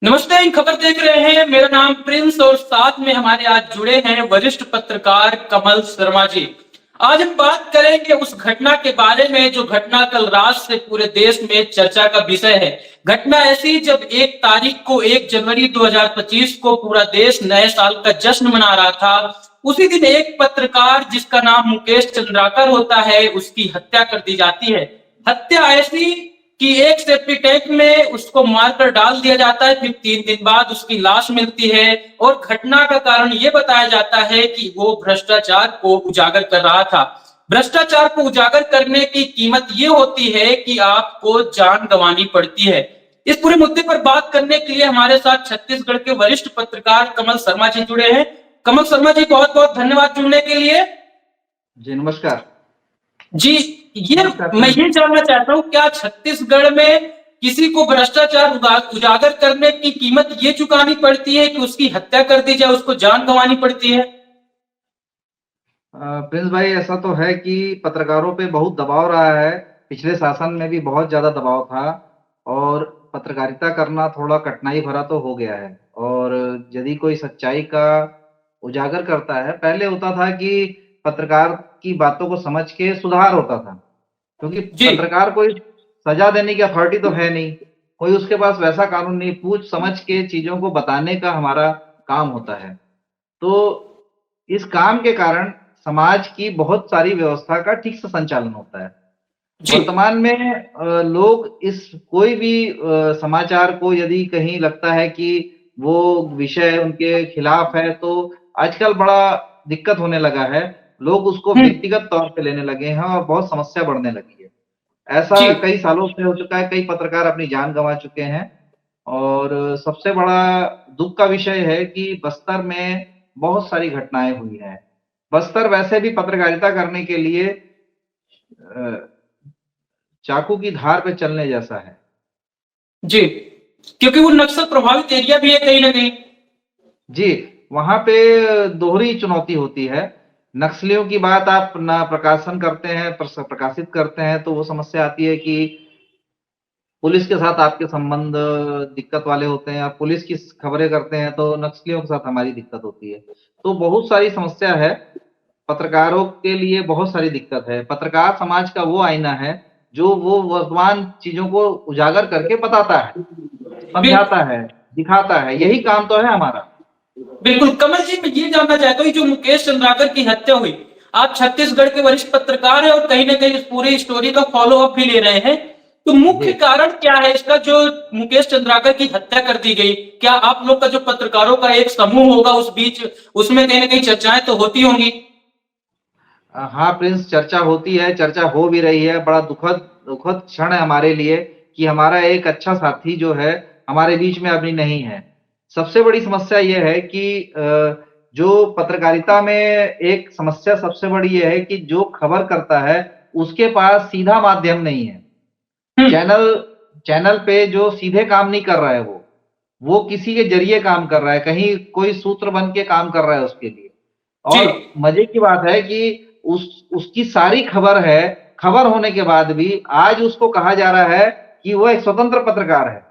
नमस्ते, खबर देख रहे हैं। मेरा नाम प्रिंस और साथ में हमारे आज जुड़े हैं वरिष्ठ पत्रकार कमल शर्मा जी। आज हम बात करेंगे उस घटना के बारे में जो घटना कल रात से पूरे देश में चर्चा का विषय है। घटना ऐसी जब 1 तारीख को 1 जनवरी 2025 को पूरा देश नए साल का जश्न मना रहा था, उसी दिन एक पत्रकार जिसका नाम मुकेश चंद्राकर होता है उसकी हत्या कर दी जाती है। हत्या ऐसी कि एक सेफ्टी टैंक में उसको मारकर डाल दिया जाता है, फिर 3 दिन बाद उसकी लाश मिलती है और घटना का कारण ये बताया जाता है कि वो भ्रष्टाचार को उजागर कर रहा था। भ्रष्टाचार को उजागर करने की कीमत ये होती है कि आपको जान गंवानी पड़ती है। इस पूरे मुद्दे पर बात करने के लिए हमारे साथ छत्तीसगढ़ के वरिष्ठ पत्रकार कमल शर्मा जी जुड़े हैं। कमल शर्मा जी, बहुत बहुत धन्यवाद जुड़ने के लिए। जी नमस्कार। जी, ये मैं ये जानना चाहता हूँ, क्या छत्तीसगढ़ में किसी को भ्रष्टाचार उजागर करने की कीमत ये चुकानी पड़ती है कि उसकी हत्या कर दी जाए, उसको जान गंवानी पड़ती है? प्रिंस भाई, ऐसा तो है कि पत्रकारों पे बहुत दबाव रहा है। पिछले शासन में भी बहुत ज़्यादा दबाव था और पत्रकारिता करना थोड़ा कठिनाई भरा तो हो गया है। और यदि कोई सच्चाई का उजागर करता है, पहले होता था कि पत्रकार की बातों को समझ के सुधार होता था, क्योंकि जी। पत्रकार कोई सजा देने की अथॉरिटी तो है नहीं, कोई उसके पास वैसा कानून नहीं, पूछ समझ के चीज़ों को बताने का हमारा काम होता है। तो इस काम के कारण समाज की बहुत सारी व्यवस्था का ठीक से संचालन होता है। जी। वर्तमान में लोग इस कोई भी समाचार को यदि कहीं लगता है कि वो विषय उनके खिलाफ है, तो आजकल बड़ा दिक्कत होने लगा है। लोग उसको हम्म। व्यक्तिगत तौर पे लेने लगे हैं और बहुत समस्या बढ़ने लगी है। ऐसा जी। कई सालों से हो चुका है, कई पत्रकार अपनी जान गँवा चुके हैं। और सबसे बड़ा दुःख का विषय है कि बस्तर में बहुत सारी घटनाएँ हुई हैं। बस्तर वैसे भी पत्रकारिता करने के लिए चाकू की धार पे चलने जैसा है। जी, क्योंकि वो नक्सल प्रभावित एरिया भी है कहीं ना कहीं। जी, वहाँ पे दोहरी चुनौती होती है। नक्सलियों की बात आप ना प्रकाशन करते हैं, प्रकाशित करते हैं, तो वो समस्या आती है कि पुलिस के साथ आपके संबंध दिक्कत वाले होते हैं। आप पुलिस की खबरें करते हैं, तो नक्सलियों के साथ हमारी दिक्कत होती है। तो बहुत सारी समस्या है। पत्रकारों के लिए बहुत सारी दिक्कत है। पत्रकार समाज का वो आईना है, जो वो वर्तमान चीज़ों को उजागर करके बताता है, बिल, समझाता है, दिखाता है। यही काम तो है हमारा। बिल्कुल। कमल जी, मैं ये जानना चाहता हूँ, जो मुकेश चंद्राकर की हत्या हुई, आप छत्तीसगढ़ के वरिष्ठ पत्रकार हैं और कहीं ना कहीं इस पूरी स्टोरी का फॉलो अप भी ले रहे हैं, तो जी। मुख्य कारण क्या है इसका जो मुकेश चंद्राकर की हत्या कर दी गई? क्या आप लोग का जो पत्रकारों का एक समूह होगा उस बीच, उसमें कहीं ना कहीं चर्चाएं तो होती होंगी? हाँ प्रिंस, चर्चा होती है, चर्चा हो भी रही है। बड़ा दुखद दुखद क्षण है हमारे लिए कि हमारा एक अच्छा साथी जो है, हमारे बीच में अभी नहीं है। सबसे बड़ी समस्या ये है कि जो पत्रकारिता में एक समस्या सबसे बड़ी ये है कि जो खबर करता है, उसके पास सीधा माध्यम नहीं है। हम्म। चैनल चैनल पे जो सीधे काम नहीं कर रहा है वो किसी के ज़रिए काम कर रहा है, कहीं कोई सूत्र बन के काम कर रहा है उसके लिए। जी। और मज़े की बात है कि उसकी सारी खबर है, खबर होने के बाद भी आज उसको कहा जा रहा है कि वो एक स्वतंत्र पत्रकार है।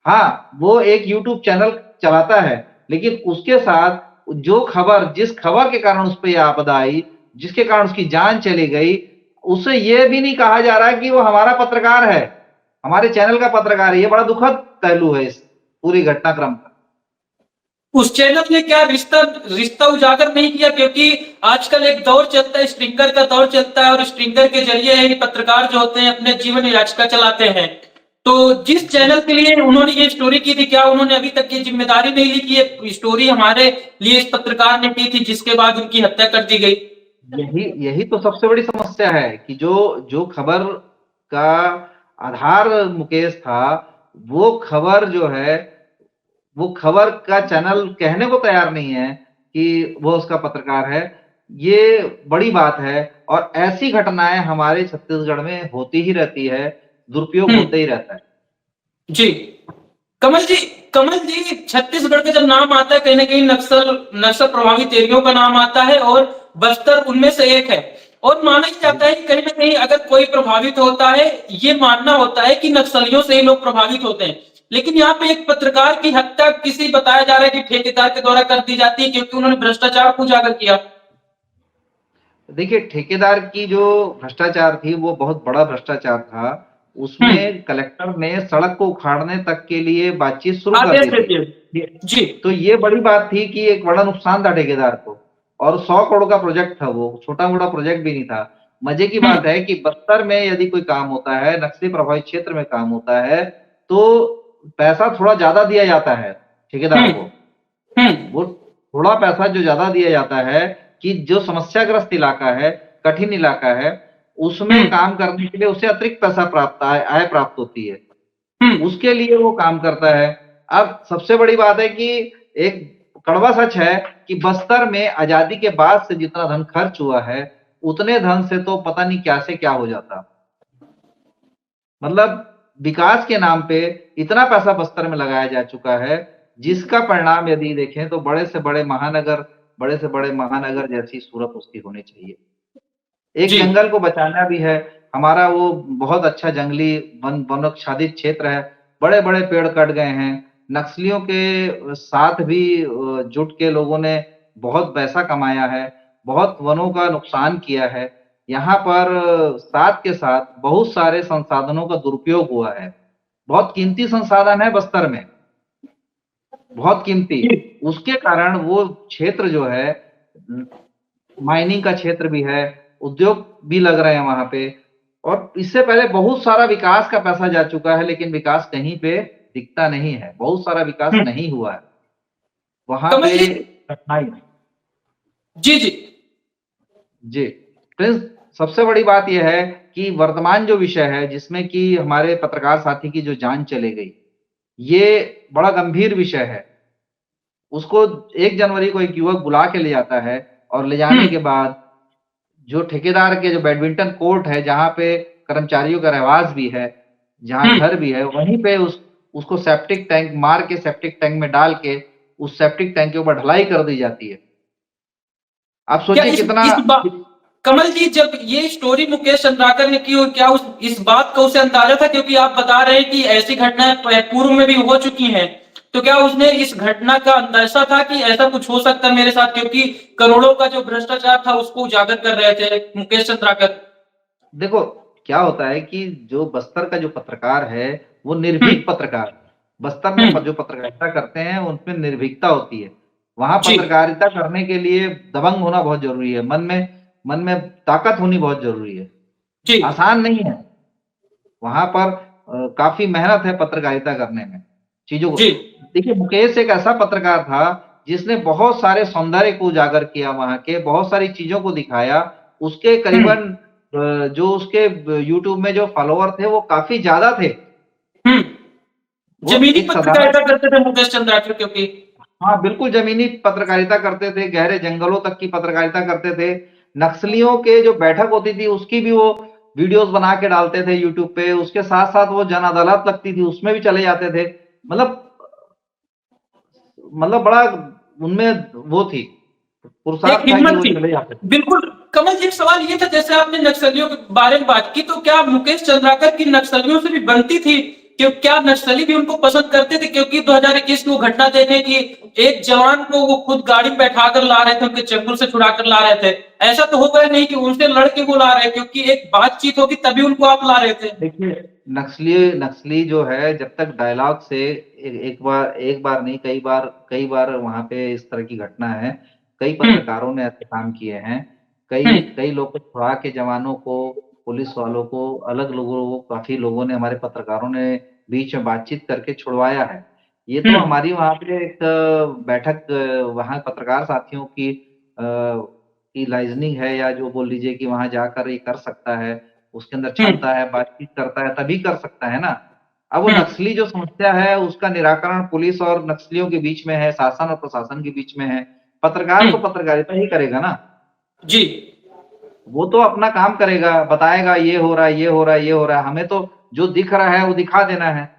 हाँ, वो एक यूट्यूब चैनल चलाता है, लेकिन उसके साथ जिस खबर के कारण उस पे ये आपदा आई, जिसके कारण उसकी जान चली गई, उसे ये भी नहीं कहा जा रहा है कि वो हमारा पत्रकार है, हमारे चैनल का पत्रकार है। ये बड़ा दुखद पहलू है इस पूरी घटनाक्रम का। उस चैनल ने क्या रिश्ता रिश्ता उजागर नहीं किया? क्योंकि आजकल एक दौर चलता है, स्ट्रिंगर का दौर चलता है और स्ट्रिंगर के जरिए ही पत्रकार जो होते हैं अपने जीवन याचिका चलाते हैं। तो जिस चैनल के लिए उन्होंने ये स्टोरी की थी, क्या उन्होंने अभी तक ये जिम्मेदारी नहीं ली कि ये स्टोरी हमारे लिए इस पत्रकार ने की थी जिसके बाद उनकी हत्या कर दी गई? यही यही तो सबसे बड़ी समस्या है कि जो जो खबर का आधार मुकेश था, वो खबर जो है, वो खबर का चैनल कहने को तैयार नहीं है कि वो उसका पत्रकार है। ये बड़ी बात है और ऐसी घटनाएँ हमारे छत्तीसगढ़ में होती ही रहती है, दुरुपयोग हम्म। होते ही रहता है। जी। कमल जी, कमल जी, छत्तीसगढ़ का जब नाम आता है कहीं ना कहीं नक्सल नक्सल प्रभावित एरियो का नाम आता है और बस्तर उनमें से एक है। और माना ही जी, जाता है कि कहीं ना कहीं अगर कोई प्रभावित होता है, ये मानना होता है कि नक्सलियों से ही लोग प्रभावित होते हैं। लेकिन यहाँ पे एक पत्रकार की हत्या किसी बताया जा रहा है कि ठेकेदार के द्वारा कर दी जाती है क्योंकि उन्होंने भ्रष्टाचार को उजागर किया। देखिए, ठेकेदार की जो भ्रष्टाचार थी, वो बहुत बड़ा भ्रष्टाचार था। हम्म। उसमें कलेक्टर ने सड़क को उखाड़ने तक के लिए बातचीत शुरू कर आदेश दी दे थी। दिए जी। तो ये बड़ी बात थी कि एक बड़ा नुकसान था ठेकेदार को, और 100 करोड़ का प्रोजेक्ट था वो, छोटा-मोटा प्रोजेक्ट भी नहीं था। मजे की बात है कि बस्तर में यदि कोई काम होता है, नक्सली प्रभावित क्षेत्र में काम होता है, तो पैसा थोड़ा ज़्यादा दिया जाता है ठेकेदार हम्म। को। हम्म। वो थोड़ा पैसा जो ज़्यादा दिया जाता है कि जो समस्याग्रस्त इलाका है, कठिन इलाका है, उसमें हम्म। काम करने के लिए उसे अतिरिक्त पैसा प्राप्त आय प्राप्त होती है। हम्म। उसके लिए वो काम करता है। अब सबसे बड़ी बात है कि एक कड़वा सच है कि बस्तर में आज़ादी के बाद से जितना धन खर्च हुआ है, उतने धन से तो पता नहीं क्या से क्या हो जाता। मतलब विकास के नाम पे इतना पैसा बस्तर में लगाया जा चुका है, जिसका परिणाम यदि देखें तो बड़े से बड़े महानगर जैसी सूरत उसकी होनी चाहिए। एक जी। जंगल को बचाना भी है, हमारा वो बहुत अच्छा जंगली वनोच्छादित क्षेत्र है, बड़े-बड़े पेड़ कट गए हैं, नक्सलियों के साथ भी जुट के लोगों ने बहुत पैसा कमाया है, बहुत वनों का नुकसान किया है। यहाँ पर साथ के साथ बहुत सारे संसाधनों का दुरुपयोग हुआ है। बहुत कीमती संसाधन है बस्तर में, बहुत कीमती। जी। उसके कारण वो क्षेत्र जो है माइनिंग का क्षेत्र भी है, उद्योग भी लग रहे हैं वहाँ पे, और इससे पहले बहुत सारा विकास का पैसा जा चुका है, लेकिन विकास कहीं पे दिखता नहीं है, बहुत सारा विकास हम्म। नहीं हुआ है। वहाँ कमल पे जी। कठिनाई जी जी। जी, प्रिंस, सबसे बड़ी बात ये है कि वर्तमान जो विषय है, जिसमें कि हमारे पत्रकार साथी की जो जान चली गई, ये बड़ा गंभीर विषय है। उसको 1 जनवरी को एक युवक बुला के ले जाता है, और ले जाने हम्म। के बाद जो ठेकेदार के जो बैडमिंटन कोर्ट है, जहाँ पे कर्मचारियों का रहवास भी है, जहाँ हम्म। घर भी है, वहीं पे उसको सेप्टिक टैंक मार के सेप्टिक टैंक में डाल के, उस सेप्टिक टैंक के ऊपर ढलाई कर दी जाती है। आप क्या सोचिए कितना इस बात कमल जी जब ये स्टोरी मुकेश चंद्राकर ने की हो, क्या इस बात का उसे अंदाजा था? क्योंकि आप बता रहे हैं कि ऐसी घटनाएं पूर्व में भी हो चुकी हैं, तो क्या उसने इस घटना का अंदाजा था कि ऐसा कुछ हो सकता है मेरे साथ? क्योंकि करोड़ों का जो भ्रष्टाचार था उसको उजागर कर रहे थे मुकेश चंद्राकर। देखो, क्या होता है कि जो बस्तर का जो पत्रकार है, वो हम्म। निर्भीक पत्रकार है। बस्तर में हम्म। जो पत्रकारिता करते हैं, उनमें निर्भीकता होती है। वहाँ जी। पत्रकारिता करने के लिए दबंग होना बहुत ज़रूरी है, मन में ताकत होनी बहुत ज़रूरी है। जी। आसान नहीं है। वहाँ पर काफ़ी मेहनत है पत्रकारिता करने में, चीज़ों को। जी। देखिए, मुकेश एक ऐसा पत्रकार था, जिसने बहुत सारे सौंदर्य को उजागर किया वहाँ के, बहुत सारी चीज़ों को दिखाया। उसके हम्म। करीबन जो उसके यूट्यूब में जो फॉलोवर थे, वो काफ़ी ज़्यादा थे। हम्म। वो जमीनी एक साधारण पत्रकारिता करते थे मुकेश चंद्राकर क्योंकि। हाँ, बिल्कुल ज़मीनी पत्रकारिता करते थे, गहरे जंगलों तक की पत्रकारिता करते थे। नक्सलियों के जो बैठक होती थी, उसकी भी वो वीडियोज़ बना के डालते थे यूट्यूब पे। उसके साथ-साथ वो जन अदालत लगती थी, उसमें भी चले जाते थे। मतलब बड़ा उनमें वो थी, एक पुरुषार्थ था कि हिम्मत वो थी। चले जाते थे। बिल्कुल। कमल जी एक सवाल ये था, जैसे आपने नक्सलियों के बारे में बात की, तो क्या मुकेश चंद्राकर की नक्सलियों से भी बनती थी? कि क्या नक्सली भी उनको पसंद करते थे? क्योंकि 2021 की वो घटना देखें कि एक जवान को वो खुद गाड़ी में बैठा कर ला रहे थे, उनके चंगुल से छुड़ा कर ला रहे थे। ऐसा तो होगा नहीं कि उनसे लड़के को ला रहे, क्योंकि एक बातचीत होगी तभी उनको आप ला रहे थे। देखिए, नक्सली नक्सली जो है, जब तक डायलॉग से एक बार नहीं, कई बार वहाँ पे इस तरह की घटना है। कई हम्म। पत्रकारों ने ऐसे काम किए हैं। कई हम्म। कई लोग को छुड़ा के जवानों को, पुलिस वालों को, अलग लोगों को, काफ़ी लोगों ने, हमारे पत्रकारों ने बीच में बातचीत करके छुड़वाया है। ये तो हम्म। हमारी वहाँ पे एक बैठक, वहाँ पत्रकार साथियों की लाइजनिंग है, या जो बोल लीजिए कि वहाँ जाकर ये कर सकता है, उसके अंदर हम्म। क्षमता है, बातचीत करता है, तभी कर सकता है ना। अब वो हम्म। नक्सली जो समस्या है, उसका निराकरण पुलिस और नक्सलियों के बीच में है, शासन और प्रशासन के बीच में है। पत्रकार तो हम्म। पत्रकारिता ही करेगा ना। जी। वो तो अपना काम करेगा, बताएगा ये हो रहा है, ये हो रहा है, ये हो रहा है। हमें तो जो दिख रहा है, वो दिखा देना है।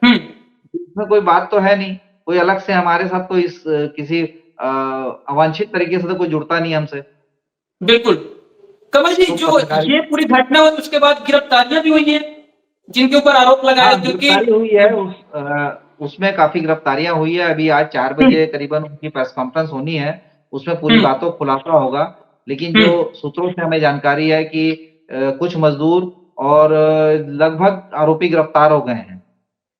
हम्म। इसमें कोई बात तो है नहीं। कोई अलग से हमारे साथ कोई किसी अवांछित तरीके से तो कोई जुड़ता नहीं हमसे। बिल्कुल। कमल जी तो जो पत्रकारिता ये पूरी घटना हुई उसके बाद गिरफ्तारियां भी हुई हैं। जिनके ऊपर आरोप लगाया, हाँ, क्योंकि गिरफ्तारी हुई है उसमें काफ़ी गिरफ्तारियाँ हुई है। अभी आज 4 बजे करीबन उनकी प्रेस कॉन्फ्रेंस होनी है, उसमें पूरी हुँ, बातों खुलासा होगा। लेकिन हुँ, जो सूत्रों से हमें जानकारी है कि कुछ मज़दूर और लगभग आरोपी गिरफ्तार हो गए हैं।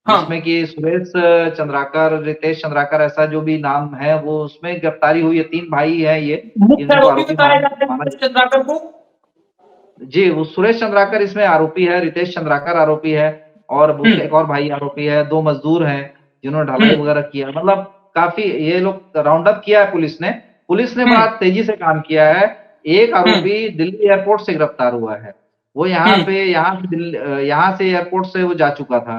हाँ। जिसमें कि सुरेश चंद्राकर, रितेश चंद्राकर ऐसा जो भी नाम है वो उसमें गिरफ्तारी हुई है। 3 भाई हैं ये, मुख्य इनको आरोपी आरोपी बताया जाता है माना मुकेश चंद्राकर को। जी, वो सुरेश चंद्राकर इसमें आरोपी है, रितेश चंद्राकर आरोपी है और हुँ, उसका एक और भाई आरोपी है, 2 मज़दूर हैं, जिन्होंने हुँ, ढलाई वगैरह किया। मतलब काफ़ी ये लोग राउंड अप किया है पुलिस ने। पुलिस ने हुँ, बड़ा तेज़ी से काम किया है। एक हुँ, आरोपी दिल्ली एयरपोर्ट से गिरफ्तार हुआ है। वो हुँ, यहाँ से एयरपोर्ट से वो जा चुका था।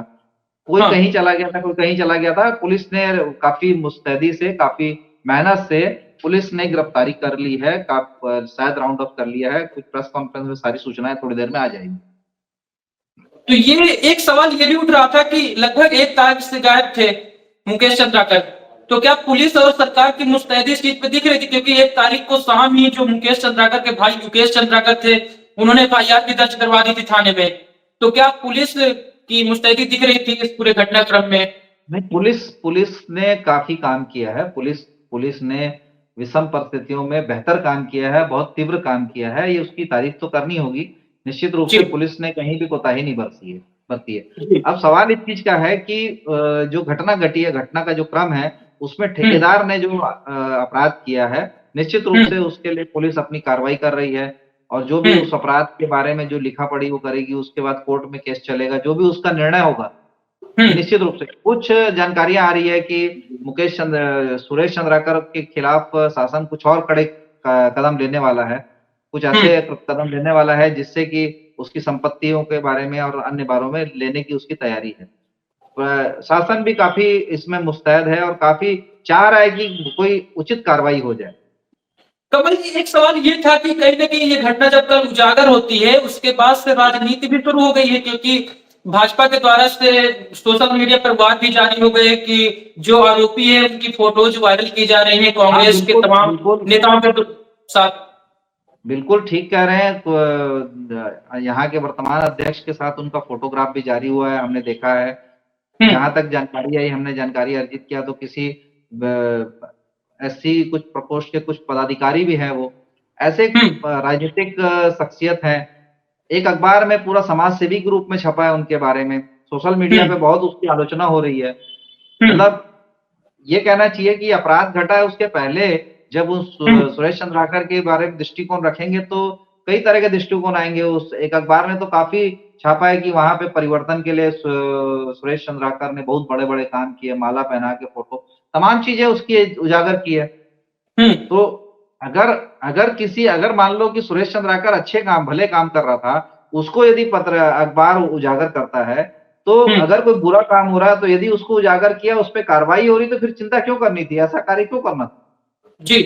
कोई हाँ। कहीं चला गया था, कोई कहीं चला गया था। पुलिस ने काफ़ी मुस्तैदी से, काफ़ी मेहनत से पुलिस ने गिरफ्तारी कर ली है। शायद राउंड अप कर लिया है। कुछ प्रेस कॉन्फ्रेंस में सारी सूचनाएँ थोड़ी देर में आ जाएँगी। तो ये एक सवाल ये भी उठ रहा था कि लगभग 1 तारीख से गायब थे मुकेश चंद्राकर। तो क्या पुलिस और सरकार की मुस्तैदी इस चीज़ पे दिख रही थी? क्योंकि 1 तारीख को शाम ही जो मुकेश चंद्राकर के भाई युकेश चंद्राकर थे, उन्होंने एफआईआर भी दर्ज करवा दी थी थाने में। तो क्या पुलिस की मुस्तैदी दिख रही थी इस पूरे घटनाक्रम में? नहीं, पुलिस पुलिस ने काफ़ी काम किया है। पुलिस पुलिस ने विषम परिस्थितियों में बेहतर काम किया है, बहुत तीव्र काम किया है। ये उसकी तारीफ़ तो करनी होगी। निश्चित रूप जी, से पुलिस ने कहीं भी कोताही नहीं बरती है। जी। अब सवाल इस चीज़ का है कि जो घटना घटी है, घटना का जो क्रम है, उसमें हुँ, ठेकेदार ने जो अपराध किया है, निश्चित रूप हुँ, से उसके लिए पुलिस अपनी कार्रवाई कर रही है और जो भी हुँ, उस अपराध के बारे में जो लिखा-पढ़ी वो करेगी, उसके बाद कोर्ट में केस चलेगा। जो भी उसका निर्णय होगा हुँ, निश्चित रूप से। कुछ जानकारियाँ आ रही है कि सुरेश चंद्राकर के खिलाफ शासन कुछ और कड़े क कदम लेने वाला है। कुछ हुँ, ऐसे कदम लेने वाला है जिससे कि उसकी संपत्तियों के बारे में और अन्य बारों में लेने की उसकी तैयारी है। शासन भी काफ़ी इसमें मुस्तैद है और काफ़ी चाह रहा है कि कोई उचित कार्रवाई हो जाए। कमल जी, एक सवाल ये था कि कहीं न कहीं ये घटना जब कल उजागर होती है, उसके बाद से राजनीति भी शुरू हो गई है, क्योंकि भाजपा के द्वारा से सोशल मीडिया पर वार भी जारी हो गए कि जो आरोपी है उनकी फोटोज वायरल की जा रही हैं हाँ, कांग्रेस के बिल्कुल, तमाम बिल्कुल। नेताओं के साथ। बिल्कुल ठीक कह रहे हैं। यहाँ के वर्तमान अध्यक्ष के साथ उनका फ़ोटोग्राफ भी जारी हुआ है, हमने देखा है। हुँ, जहाँ तक जानकारी आई, हमने जानकारी अर्जित किया तो किसी ब एससी कुछ प्रकोष्ठ के कुछ पदाधिकारी भी हैं वो। ऐसे हुँ, राजनीतिक शख्सियत हैं। एक अखबार में पूरा समाजसेवी के रूप में छपा है उनके बारे में। सोशल हुँ, मीडिया पे बहुत उसकी आलोचना हो रही है। हुँ, मतलब ये कहना चाहिए कि अपराध घटा है उसके पहले जब उस हुँ, सुरेश चंद्राकर के बारे में दृष्टिकोण रखेंगे तो कई तरह के दृष्टिकोण आएँगे। उस एक अखबार ने तो काफ़ी छापा है कि वहाँ पे परिवर्तन के लिए सुरेश चंद्राकर ने बहुत बड़े-बड़े काम किए, माला पहना के फ़ोटो तमाम चीज़ें उसकी उजागर की है। हुँ, तो अगर अगर मान लो कि सुरेश चंद्राकर अच्छे काम भले काम कर रहा था, उसको यदि अखबार उजागर करता है, तो हुँ, अगर कोई बुरा काम हो रहा है, तो यदि उसको उजागर किया, उस पे कार्रवाई हो रही, तो फिर चिंता क्यों करनी थी? ऐसा कार्य क्यों करना था? जी,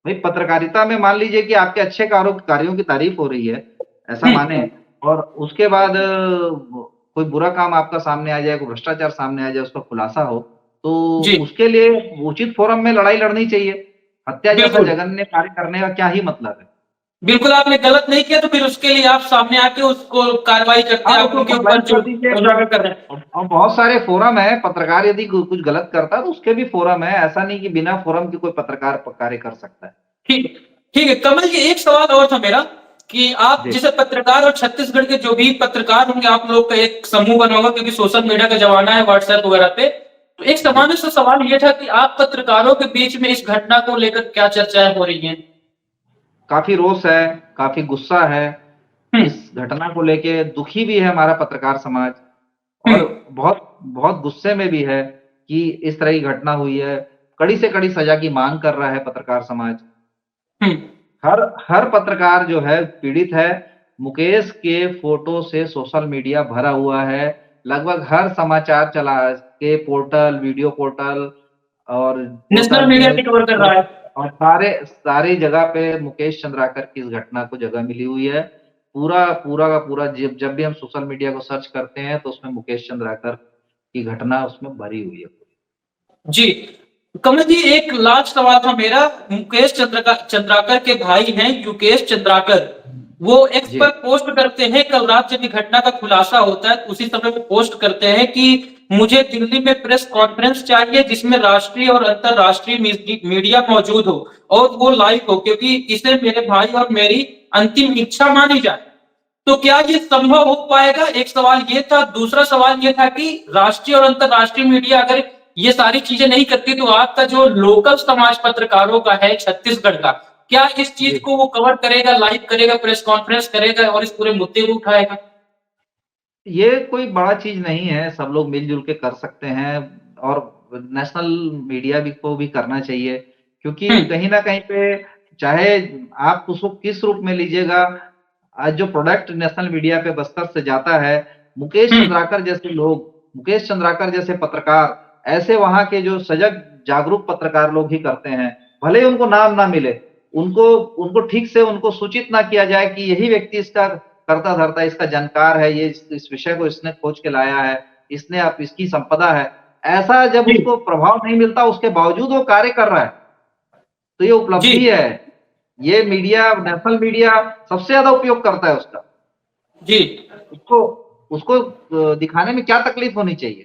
भई पत्रकारिता में मान लीजिए कि आपके अच्छे कार्यों की तारीफ़ हो रही है, ऐसा हुँ, माने और उसके बाद कोई बुरा काम आपका सामने आ जाए, कोई भ्रष्टाचार सामने आ जाए, उसका खुलासा हो, तो जी, उसके लिए उचित फ़ोरम में लड़ाई लड़नी चाहिए। हत्या जैसा बिल्कुल। जघन्य कार्य करने का क्या ही मतलब है? बिल्कुल आपने गलत नहीं किया, तो फिर उसके लिए आप सामने आके उसको कार्रवाई करते हाँ, हैं, आप उसको उनके कंप्लेंट ऊपर जो कर दीजिए उजागर कर रहे हैं। और बहुत सारे फ़ोरम हैं, पत्रकार यदि कुछ गलत करता है, तो उसके भी फ़ोरम हैं, ऐसा नहीं कि बिना फ़ोरम के कोई पत्रकार कार्य कर सकता है। ठीक है, ठीक है। कमल जी, एक सवाल और था मेरा कि आप जी। जैसे पत्रकार और छत्तीसगढ़ के जो भी पत्रकार होंगे, आप लोग का एक समूह बना होगा, क्योंकि सोशल मीडिया का ज़माना है, व्हाट्सएप वगैरह पे। तो एक जी। सामान्य सा सवाल ये था कि आप पत्रकारों के बीच में इस घटना को लेकर क्या चर्चाएँ हो रही हैं? काफ़ी रोष है, काफ़ी गुस्सा है। हुँ, इस घटना को लेके दुखी भी है हमारा पत्रकार समाज हुँ, और बहुत बहुत गुस्से में भी है कि इस तरह की घटना हुई है। कड़ी से कड़ी सज़ा की माँग कर रहा है पत्रकार समाज। हुँ, हर हर पत्रकार जो है पीड़ित है। मुकेश के फ़ोटो से सोशल मीडिया भरा हुआ है। लगभग हर समाचार के पोर्टल, वीडियो पोर्टल और नेशनल पोर्टल मीडिया न्यूज़ भी कवर कर रहा है। और सारी जगह पे मुकेश चंद्राकर की इस घटना को जगह मिली हुई है। पूरा का पूरा जब भी हम सोशल मीडिया को सर्च करते हैं तो उसमें मुकेश चंद्राकर की घटना उसमें भरी हुई है। जी। कमल जी, एक लास्ट सवाल था मेरा। मुकेश चंद्राकर के भाई हैं युकेश चंद्राकर। वो एक्स जी, पर पोस्ट करते हैं, कल रात जब ये घटना का खुलासा होता है तो उसी समय वो पोस्ट करते हैं कि मुझे दिल्ली में प्रेस कॉन्फ्रेंस चाहिए जिसमें राष्ट्रीय और अंतरराष्ट्रीय मीडिया मौजूद हो और वो लाइव हो, क्योंकि इसे मेरे भाई और मेरी अंतिम इच्छा मानी जाए। तो क्या ये संभव हो पाएगा? एक सवाल ये था। दूसरा सवाल ये था कि राष्ट्रीय और अंतरराष्ट्रीय मीडिया अगर ये सारी चीजें नहीं करती तो आपका जो लोकल समाज पत्रकारों का है छत्तीसगढ़ का, क्या इस चीज जी। को वो कवर करेगा, लाइव करेगा, प्रेस कॉन्फ्रेंस करेगा और इस पूरे मुद्दे को उठाएगा? ये कोई बड़ा चीज़ नहीं है, सब लोग मिल-जुल के कर सकते हैं और नेशनल मीडिया भी को भी करना चाहिए, क्योंकि हम्म। कहीं न कहीं पे चाहे आप उसको किस रूप में लीजिएगा, आज जो प्रोडक्ट नेशनल मीडिया पे बस्तर से जाता है, हम्म। मुकेश चंद्राकर जैसे पत्रकार, ऐसे वहाँ के जो सजग जागरूक पत्रकार लोग ही करते हैं। भले ही उनको नाम ना मिले, उनको उनको ठीक से उनको सूचित ना किया जाए कि यही व्यक्ति इसका कर्ता-धर्ता, इसका जानकार है, ये इस विषय को इसने खोज के लाया है, इसने आप इसकी संपदा है। ऐसा जब जी। उसको प्रभाव नहीं मिलता, उसके बावजूद वो कार्य कर रहा है, तो ये जी। उपलब्धि है। ये मीडिया, नेशनल मीडिया सबसे ज़्यादा उपयोग करता है उसका। जी। उसको उसको दिखाने में क्या तकलीफ होनी चाहिए?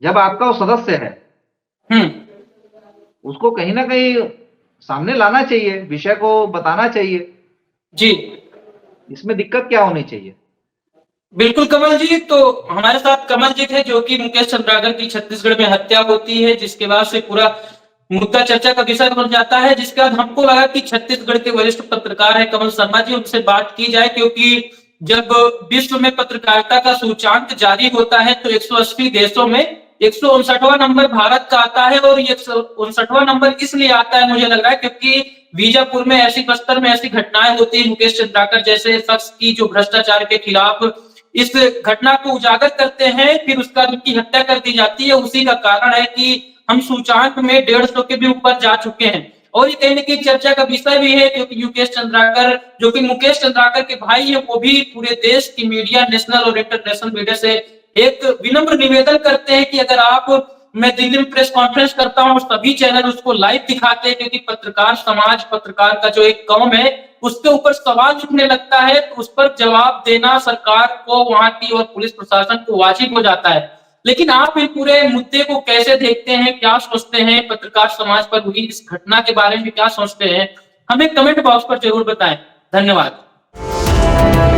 जब आपका वो सदस्य है, हम्म। उसको कहीं न कहीं सामने लाना चाहिए, विषय को बताना चाहिए। जी। इसमें दिक्कत क्या होनी चाहिए? बिल्कुल कमल जी, तो हमारे साथ कमल जी थे जो कि मुकेश चंद्राकर की छत्तीसगढ़ में हत्या होती है, जिसके बाद से पूरा मुद्दा चर्चा का विषय बन जाता है, जिसके बाद हमको लगा कि छत्तीसगढ़ के वरिष्ठ पत्रकार है कमल शर्मा जी, उनसे बात की जाए, क्योंकि जब विश्व में पत्रकारिता का सूचांक जारी होता है तो 180 देशों में 159वां नंबर भारत का आता है, और ये 159वां नंबर इसलिए आता है मुझे लग रहा है क्योंकि बीजापुर में ऐसी, बस्तर में ऐसी घटनाएं होती है मुकेश चंद्राकर जैसे शख्स की जो भ्रष्टाचार के खिलाफ इस घटना को उजागर करते हैं, फिर उसका उनकी हत्या कर दी जाती है। उसी का कारण है कि हम सूचांक में 150 के भी ऊपर जा चुके हैं। और ये कहीं न कहीं चर्चा का विषय भी है, क्योंकि मुकेश चंद्राकर, जो कि मुकेश चंद्राकर के भाई है, वो भी पूरे देश की मीडिया, नेशनल और इंटरनेशनल मीडिया से एक विनम्र निवेदन करते हैं कि अगर आप, मैं दिल्ली में प्रेस कॉन्फ्रेंस करता हूँ, सभी चैनल उसको लाइव दिखाते हैं, क्योंकि पत्रकार समाज, पत्रकार का जो एक कौम है, उसके ऊपर सवाल उठने लगता है तो उस पर जवाब देना सरकार को, वहां की और पुलिस प्रशासन को वाजिब हो जाता है। लेकिन आप इन पूरे मुद्दे को कैसे देखते हैं, क्या सोचते हैं? पत्रकार समाज पर हुई इस घटना के बारे में क्या सोचते हैं? हमें कमेंट बॉक्स पर जरूर बताएं। धन्यवाद।